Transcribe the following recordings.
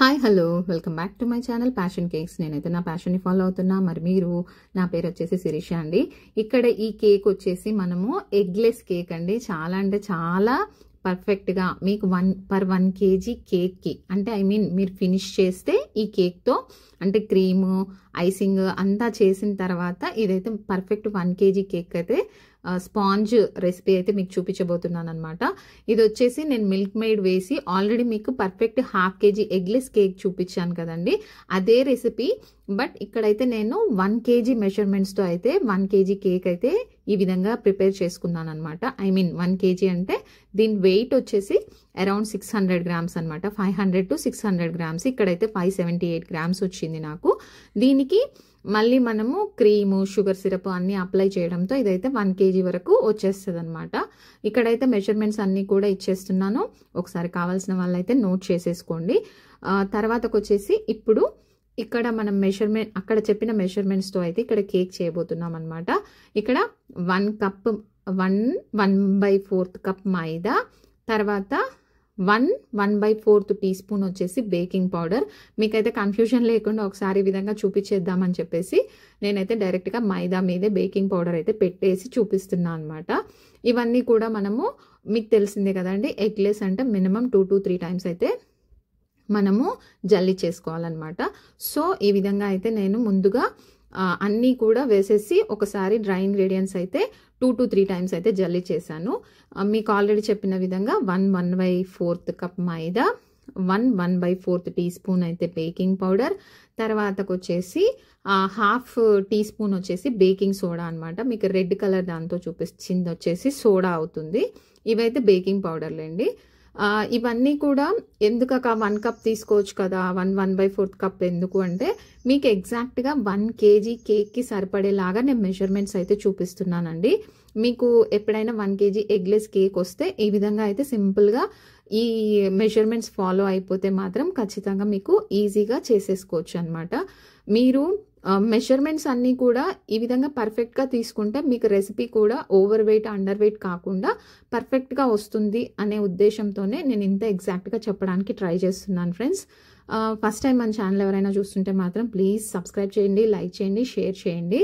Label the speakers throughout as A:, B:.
A: Hi hello welcome back to my channel passion cakes. నేనైతే నా ప్యాషన్ని follow అవుతున్నా. మరి మీరు, నా పేరు వచ్చేసి శిరీష అండి. ఇక్కడ ఈ కేక్ వచ్చేసి మనము ఎగ్లెస్ కేక్ అండి. చాలా అంటే చాలా పర్ఫెక్ట్గా మీకు 1 kg కేక్కి అంటే మీరు ఫినిష్ చేస్తే ఈ కేక్తో అంటే క్రీము ఐసింగ్ అంతా చేసిన తర్వాత ఇదైతే పర్ఫెక్ట్ 1 kg కేక్ అయితే స్పాంజ్ రెసిపీ అయితే మీకు చూపించబోతున్నాను అనమాట. ఇది వచ్చేసి నేను మిల్క్ మేడ్ వేసి ఆల్రెడీ మీకు పర్ఫెక్ట్ 1/2 kg ఎగ్లెస్ కేక్ చూపించాను కదండి, అదే రెసిపీ. బట్ ఇక్కడైతే నేను 1 kg మెజర్మెంట్స్తో అయితే 1 kg కేక్ అయితే ఈ విధంగా ప్రిపేర్ చేసుకున్నాను అనమాట. 1 kg అంటే దీని వెయిట్ వచ్చేసి అరౌండ్ 600 grams అనమాట. 500 to 600 grams. ఇక్కడైతే 578 grams వచ్చింది నాకు. దీనికి మళ్ళీ మనము క్రీము షుగర్ సిరప్ అన్నీ అప్లై చేయడంతో ఇదైతే 1 kg వరకు వచ్చేస్తుంది అనమాట. ఇక్కడైతే మెజర్మెంట్స్ అన్నీ కూడా ఇచ్చేస్తున్నాను, ఒకసారి కావాల్సిన వాళ్ళైతే నోట్ చేసేసుకోండి. తర్వాతకు వచ్చేసి ఇప్పుడు ఇక్కడ మనం అక్కడ చెప్పిన మెజర్మెంట్స్తో అయితే ఇక్కడ కేక్ చేయబోతున్నాం అనమాట. ఇక్కడ 1/4 కప్ మైదా, తర్వాత 1/4 టీ స్పూన్ వచ్చేసి బేకింగ్ పౌడర్. మీకైతే కన్ఫ్యూజన్ లేకుండా ఒకసారి ఈ విధంగా చూపించేద్దామని చెప్పేసి నేనైతే డైరెక్ట్గా మైదా మీదే బేకింగ్ పౌడర్ అయితే పెట్టేసి చూపిస్తున్నాను అనమాట. ఇవన్నీ కూడా మనము మీకు తెలిసిందే కదండి, ఎగ్లెస్ అంటే మినిమం 2 to 3 times అయితే మనము జల్లి చేసుకోవాలన్నమాట. సో ఈ విధంగా అయితే నేను ముందుగా అన్నీ కూడా వేసేసి ఒకసారి డ్రై ఇంగ్రీడియంట్స్ అయితే 2 to 3 times అయితే జల్లి చేశాను. మీకు ఆల్రెడీ చెప్పిన విధంగా 1/4 కప్ మైదా, 1/4 టీ స్పూన్ అయితే బేకింగ్ పౌడర్, తర్వాతకు వచ్చేసి 1/2 టీ స్పూన్ వచ్చేసి బేకింగ్ సోడా అనమాట. మీకు రెడ్ కలర్ దాంతో చూపించింది వచ్చేసి సోడా అవుతుంది. ఇవైతే బేకింగ్ పౌడర్లేండి. ఇవన్నీ కూడా ఎందుకు 1 కప్ తీసుకోవచ్చు కదా, 1/4 కప్ ఎందుకు అంటే మీకు ఎగ్జాక్ట్గా 1 kg కేక్కి సరిపడేలాగా నేను మెజర్మెంట్స్ అయితే చూపిస్తున్నానండి. మీకు ఎప్పుడైనా 1 kg ఎగ్లెస్ కేక్ వస్తే ఈ విధంగా అయితే సింపుల్గా ఈ మెజర్మెంట్స్ ఫాలో అయిపోతే మాత్రం ఖచ్చితంగా మీకు ఈజీగా చేసేసుకోవచ్చు అనమాట. మీరు మెజర్మెంట్స్ అన్నీ కూడా ఈ విధంగా పర్ఫెక్ట్గా తీసుకుంటే మీకు రెసిపీ కూడా ఓవర్ వెయిట్ అండర్ వెయిట్ కాకుండా పర్ఫెక్ట్గా వస్తుంది అనే ఉద్దేశంతోనే నేను ఇంత ఎగ్జాక్ట్గా చెప్పడానికి ట్రై చేస్తున్నాను ఫ్రెండ్స్. ఫస్ట్ టైం మన ఛానల్ ఎవరైనా చూస్తుంటే మాత్రం ప్లీజ్ సబ్స్క్రైబ్ చేయండి, లైక్ చేయండి, షేర్ చేయండి.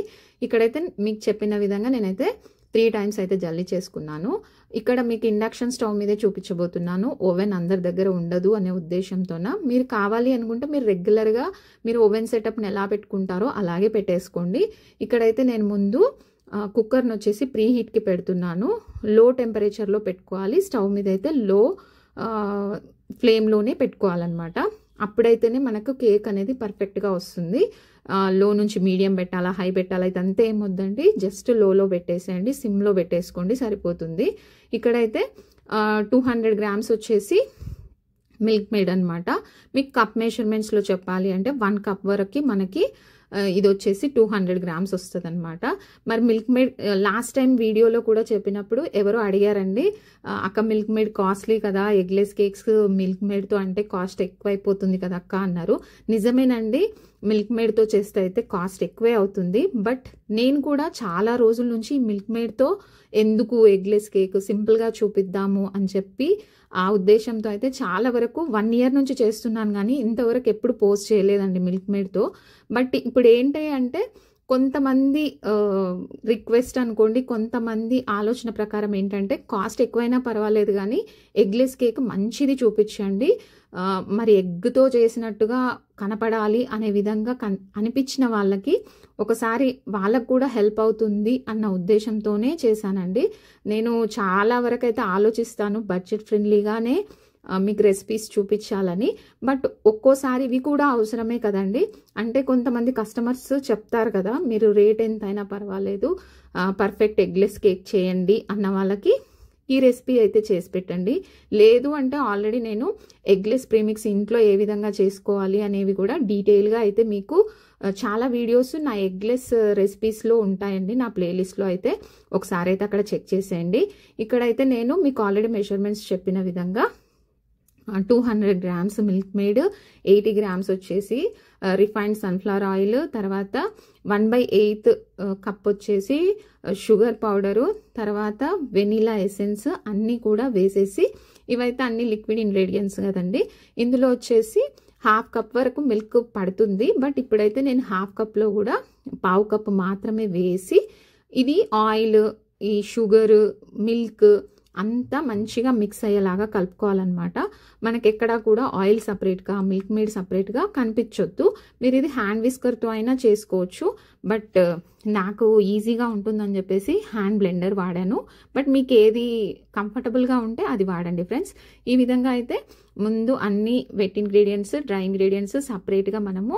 A: ఇక్కడైతే మీకు చెప్పిన విధంగా నేనైతే 3 times అయితే జల్లి చేసుకున్నాను. ఇక్కడ మీకు ఇండక్షన్ స్టవ్ మీదే చూపించబోతున్నాను, ఓవెన్ అందరి దగ్గర ఉండదు అనే ఉద్దేశంతోన. మీరు కావాలి అనుకుంటే మీరు రెగ్యులర్గా మీరు ఓవెన్ సెటప్ని ఎలా పెట్టుకుంటారో అలాగే పెట్టేసుకోండి. ఇక్కడైతే నేను ముందు కుక్కర్ని వచ్చేసి ప్రీ హీట్కి పెడుతున్నాను. లో టెంపరేచర్లో పెట్టుకోవాలి, స్టవ్ మీద అయితే లో ఫ్లేమ్లోనే పెట్టుకోవాలన్నమాట. అప్పుడైతేనే మనకు కేక్ అనేది పర్ఫెక్ట్గా వస్తుంది. లో నుంచి మీడియం పెట్టాలా హై పెట్టాలా ఇదంతా ఏమొద్దండి, జస్ట్ లోలో పెట్టేసేయండి, సిమ్లో పెట్టేసుకోండి సరిపోతుంది. ఇక్కడైతే 200 grams వచ్చేసి మిల్క్ మేడ్ అనమాట. మీకు కప్ మెజర్మెంట్స్లో చెప్పాలి అంటే 1 కప్ వరకు మనకి ఇది వచ్చేసి 200 grams వస్తుంది అనమాట. మరి మిల్క్ మేడ్ లాస్ట్ టైం వీడియోలో కూడా చెప్పినప్పుడు ఎవరో అడిగారండి, అక్క మిల్క్ మేడ్ కాస్ట్లీ కదా, ఎగ్లెస్ కేక్స్ మిల్క్ మేడ్తో అంటే కాస్ట్ ఎక్కువైపోతుంది కదా అక్క అన్నారు. నిజమేనండి, మిల్క్ మేడ్తో చేస్తే అయితే కాస్ట్ ఎక్కువే అవుతుంది. బట్ నేను కూడా చాలా రోజుల నుంచి మిల్క్ మేడ్తో ఎందుకు ఎగ్లెస్ కేక్ సింపుల్గా చూపిద్దాము అని చెప్పి ఆ ఉద్దేశంతో అయితే చాలా వరకు 1 year నుంచి చేస్తున్నాను, కానీ ఇంతవరకు ఎప్పుడు పోస్ట్ చేయలేదండి మిల్క్ మేడ్తో. బట్ ఇప్పుడు ఏంటి అంటే కొంతమంది రిక్వెస్ట్ అనుకోండి, కొంతమంది ఆలోచన ప్రకారం ఏంటంటే కాస్ట్ ఎక్కువైనా పర్వాలేదు కానీ ఎగ్లెస్ కేక్ మంచిది చూపించండి, మరి ఎగ్తో చేసినట్టుగా కనపడాలి అనే విధంగా అనిపించిన వాళ్ళకి ఒకసారి వాళ్ళకు కూడా హెల్ప్ అవుతుంది అన్న ఉద్దేశంతోనే చేశానండి. నేను చాలా వరకు అయితే ఆలోచిస్తాను బడ్జెట్ ఫ్రెండ్లీగానే మీకు రెసిపీస్ చూపించాలని. బట్ ఒక్కోసారి ఇవి కూడా అవసరమే కదండి. అంటే కొంతమంది కస్టమర్స్ చెప్తారు కదా, మీరు రేట్ ఎంతైనా పర్వాలేదు పర్ఫెక్ట్ ఎగ్లెస్ కేక్ చేయండి అన్న వాళ్ళకి ఈ రెసిపీ అయితే చేసి పెట్టండి. లేదు అంటే ఆల్రెడీ నేను ఎగ్లెస్ ప్రీమిక్స్ ఇంట్లో ఏ విధంగా చేసుకోవాలి అనేవి కూడా డీటెయిల్గా అయితే మీకు చాలా వీడియోస్ నా ఎగ్లెస్ రెసిపీస్లో ఉంటాయండి, నా ప్లేలిస్ట్లో అయితే ఒకసారి అయితే అక్కడ చెక్ చేసేయండి. ఇక్కడైతే నేను మీకు ఆల్రెడీ మెజర్మెంట్స్ చెప్పిన విధంగా 200 grams మిల్క్ మేడ్, 80 grams వచ్చేసి రిఫైన్డ్ సన్ఫ్లవర్ ఆయిల్, తర్వాత 1/8 కప్ వచ్చేసి షుగర్ పౌడరు, తర్వాత వెనిలా ఎసెన్స్ అన్నీ కూడా వేసేసి, ఇవైతే అన్ని లిక్విడ్ ఇంగ్రీడియంట్స్ కదండి. ఇందులో వచ్చేసి హాఫ్ కప్ వరకు మిల్క్ పడుతుంది. బట్ ఇప్పుడైతే నేను హాఫ్ కప్లో కూడా పావు కప్పు మాత్రమే వేసి ఇది ఆయిల్, ఈ షుగర్, మిల్క్ అంతా మంచిగా మిక్స్ అయ్యేలాగా కలుపుకోవాలన్నమాట. మనకి ఎక్కడా కూడా ఆయిల్ సపరేట్గా, మిల్క్ మేడ్ సపరేట్గా కనిపించొద్దు. మీరు ఇది హ్యాండ్ విస్కర్తో అయినా చేసుకోవచ్చు, బట్ నాకు ఈజీగా ఉంటుందని చెప్పేసి హ్యాండ్ బ్లెండర్ వాడాను. బట్ మీకు ఏది కంఫర్టబుల్గా ఉంటే అది వాడండి ఫ్రెండ్స్. ఈ విధంగా అయితే ముందు అన్ని వెట్ ఇంగ్రీడియంట్స్, డ్రై ఇంగ్రీడియంట్స్ సపరేట్గా మనము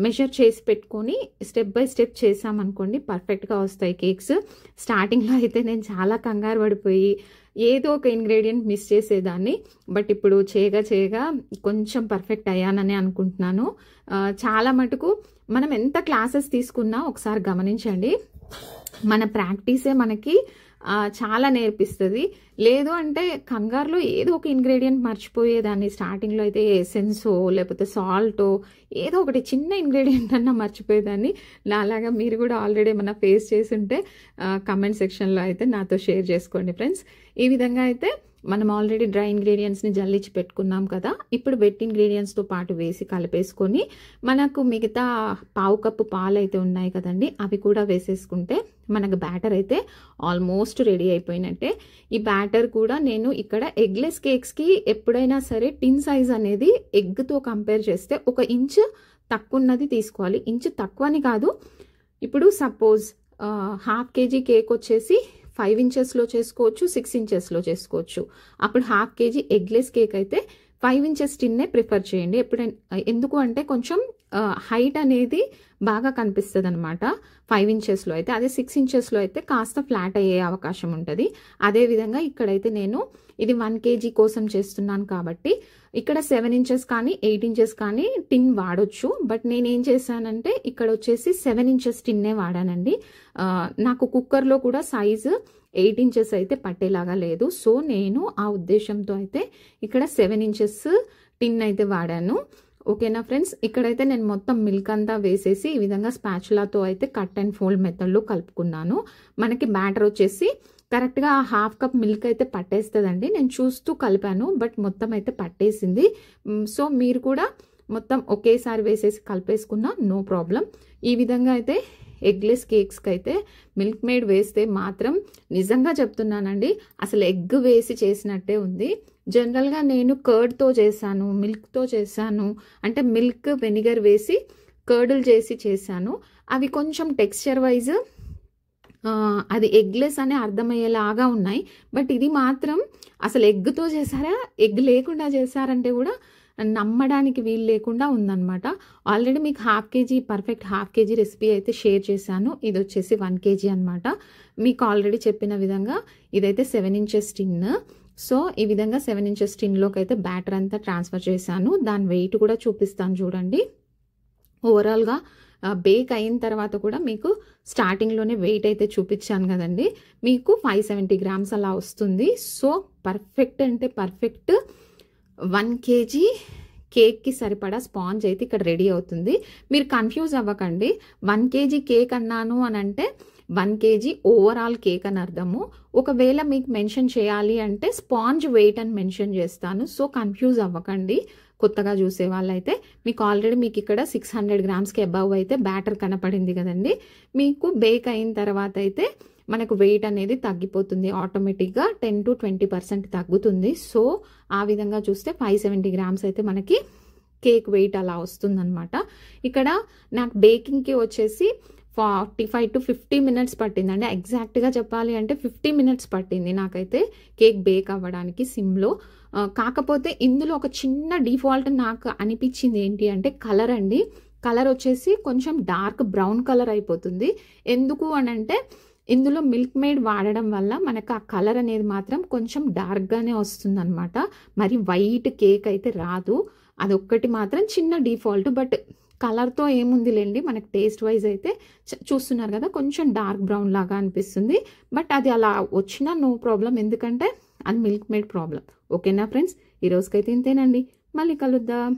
A: మెజర్ చేసి పెట్టుకొని స్టెప్ బై స్టెప్ చేసామనుకోండి పర్ఫెక్ట్గా వస్తాయి కేక్స్. స్టార్టింగ్లో అయితే నేను చాలా కంగారు పడిపోయి ఏదో ఒక ఇంగ్రీడియంట్ మిస్ చేసేదాన్ని. బట్ ఇప్పుడు చేయగా కొంచెం పర్ఫెక్ట్ అయ్యానని అనుకుంటున్నాను. చాలా మటుకు మనం ఎంత క్లాసెస్ తీసుకున్నా ఒకసారి గమనించండి, మన ప్రాక్టీసే మనకి చాలా నేర్పిస్తుంది. లేదు అంటే కంగారులో ఏదో ఒక ఇంగ్రీడియంట్ మర్చిపోయేదాన్ని. స్టార్టింగ్లో అయితే ఎసెన్సో లేకపోతే సాల్టో ఏదో ఒకటి చిన్న ఇంగ్రీడియంట్ అన్నా మర్చిపోయేదాన్ని. నాలాగా మీరు కూడా ఆల్రెడీ ఏమన్నా ఫేస్ చేసి ఉంటే కమెంట్ సెక్షన్లో అయితే నాతో షేర్ చేసుకోండి ఫ్రెండ్స్. ఈ విధంగా అయితే మనం ఆల్రెడీ డ్రై ఇంగ్రీడియంట్స్ని జల్లించి పెట్టుకున్నాం కదా, ఇప్పుడు వెట్ ఇంగ్రీడియంట్స్తో పాటు వేసి కలిపేసుకొని మనకు మిగతా పావు కప్పు పాలు అయితే ఉన్నాయి కదండి, అవి కూడా వేసేసుకుంటే మనకు బ్యాటర్ అయితే ఆల్మోస్ట్ రెడీ అయిపోయినట్టే. ఈ బ్యాటర్ కూడా నేను ఇక్కడ ఎగ్లెస్ కేక్స్కి ఎప్పుడైనా సరే టిన్ సైజ్ అనేది ఎగ్తో కంపేర్ చేస్తే 1 ఇంచ్ తక్కువ ఉన్నది తీసుకోవాలి. ఇంచు తక్కువ అని కాదు, ఇప్పుడు సపోజ్ హాఫ్ కేజీ కేక్ వచ్చేసి 5 ఇంచెస్లో చేసుకోవచ్చు, 6 ఇంచెస్లో చేసుకోవచ్చు. అప్పుడు హాఫ్ కేజీ ఎగ్లెస్ కేక్ అయితే 5 ఇంచెస్ టిన్నే ప్రిఫర్ చేయండి. ఎందుకు అంటే కొంచెం హైట్ అనేది బాగా కనిపిస్తుంది అనమాట 5 ఇంచెస్లో అయితే. అదే 6 ఇంచెస్లో అయితే కాస్త ఫ్లాట్ అయ్యే అవకాశం ఉంటుంది. అదేవిధంగా ఇక్కడైతే నేను ఇది 1 కేజీ కోసం చేస్తున్నాను కాబట్టి ఇక్కడ 7 ఇంచెస్ కానీ 8 ఇంచెస్ కానీ టిన్ వాడొచ్చు. బట్ నేనేం చేశానంటే ఇక్కడ వచ్చేసి 7 ఇంచెస్ టిన్నే వాడానండి. నాకు కుక్కర్లో కూడా సైజు 8 ఇంచెస్ అయితే పట్టేలాగా లేదు. సో నేను ఆ ఉద్దేశంతో అయితే ఇక్కడ 7 ఇంచెస్ టిన్ అయితే వాడాను. ఓకేనా ఫ్రెండ్స్. ఇక్కడైతే నేను మొత్తం మిల్క్ అంతా వేసేసి ఈ విధంగా స్పాచులాతో అయితే కట్ అండ్ ఫోల్డ్ మెథడ్లో కలుపుకున్నాను. మనకి బ్యాటర్ వచ్చేసి కరెక్ట్గా హాఫ్ కప్ మిల్క్ అయితే పట్టేస్తుందండి. నేను చూస్తూ కలిపాను, బట్ మొత్తం అయితే పట్టేసింది. సో మీరు కూడా మొత్తం ఒకేసారి వేసేసి కలిపేసుకున్నా నో ప్రాబ్లం. ఈ విధంగా అయితే ఎగ్లెస్ కేక్స్కి అయితే మిల్క్ మేడ్ వేస్తే మాత్రం నిజంగా చెప్తున్నానండి, అసలు ఎగ్ వేసి చేసినట్టే ఉంది. జనరల్గా నేను కర్డ్తో చేశాను, మిల్క్తో చేశాను, అంటే మిల్క్ వెనిగర్ వేసి కర్డులు చేశాను. అవి కొంచెం టెక్స్చర్ వైజ్ అది ఎగ్లెస్ అనే అర్థమయ్యేలాగా ఉన్నాయి. బట్ ఇది మాత్రం అసలు ఎగ్తో చేశారా, ఎగ్ లేకుండా చేశారంటే కూడా నమ్మడానికి వీలు లేకుండా ఉందన్నమాట. ఆల్రెడీ మీకు పర్ఫెక్ట్ హాఫ్ కేజీ రెసిపీ అయితే షేర్ చేశాను. ఇది వచ్చేసి 1 కేజీ అనమాట. మీకు ఆల్రెడీ చెప్పిన విధంగా ఇదైతే 7 ఇంచెస్ టిన్. సో ఈ విధంగా 7 ఇంచెస్ టిన్లోకి అయితే బ్యాటర్ అంతా ట్రాన్స్ఫర్ చేశాను. దాని వెయిట్ కూడా చూపిస్తాను చూడండి. ఓవరాల్గా బేక్ అయిన తర్వాత కూడా మీకు స్టార్టింగ్లోనే వెయిట్ అయితే చూపించాను కదండి, మీకు 570 గ్రామ్స్ అలా వస్తుంది. సో పర్ఫెక్ట్ అంటే పర్ఫెక్ట్ 1 కేజీ కేక్కి సరిపడా స్పాంజ్ అయితే ఇక్కడ రెడీ అవుతుంది. మీరు కన్ఫ్యూజ్ అవ్వకండి. 1 కేజీ కేక్ అన్నాను అని అంటే 1 కేజీ ఓవరాల్ కేక్ అని అర్థము. ఒకవేళ మీకు మెన్షన్ చేయాలి అంటే స్పాంజ్ వెయిట్ అని మెన్షన్ చేస్తాను. సో కన్ఫ్యూజ్ అవ్వకండి కొత్తగా చూసే వాళ్ళైతే. మీకు ఆల్రెడీ మీకు ఇక్కడ 600 గ్రామ్స్కి అబవ్ అయితే బ్యాటర్ కనపడింది కదండి. మీకు బేక్ అయిన తర్వాత అయితే మనకు వెయిట్ అనేది తగ్గిపోతుంది ఆటోమేటిక్గా, 10 to 20% తగ్గుతుంది. సో ఆ విధంగా చూస్తే 570 గ్రామ్స్ అయితే మనకి కేక్ వెయిట్ అలా వస్తుందన్నమాట. ఇక్కడ నాకు బేకింగ్కి వచ్చేసి 45 to 50 మినిట్స్ పట్టిందండి. ఎగ్జాక్ట్గా చెప్పాలి అంటే 50 మినిట్స్ పట్టింది నాకైతే కేక్ బేక్ అవ్వడానికి సిమ్లో. కాకపోతే ఇందులో ఒక చిన్న డిఫాల్ట్ నాకు అనిపించింది ఏంటి అంటే కలర్ అండి. కలర్ వచ్చేసి కొంచెం డార్క్ బ్రౌన్ కలర్ అయిపోతుంది. ఎందుకు అని అంటే ఇందులో మిల్క్ మేడ్ వాడడం వల్ల మనకు ఆ కలర్ అనేది మాత్రం కొంచెం డార్క్గానే వస్తుంది అనమాట. మరి వైట్ కేక్ అయితే రాదు. అదొక్కటి మాత్రం చిన్న డిఫాల్ట్. బట్ కలర్తో ఏముందిలేండి, మనకు టేస్ట్ వైజ్ అయితే చూస్తున్నారు కదా కొంచెం డార్క్ బ్రౌన్ లాగా అనిపిస్తుంది. బట్ అది అలా వచ్చినా నో ప్రాబ్లం, ఎందుకంటే అది మిల్క్ మేడ్ ప్రాబ్లం. ఓకేనా ఫ్రెండ్స్, ఈ రోజుకైతే ఇంతేనండి. మళ్ళీ కలుద్దాం.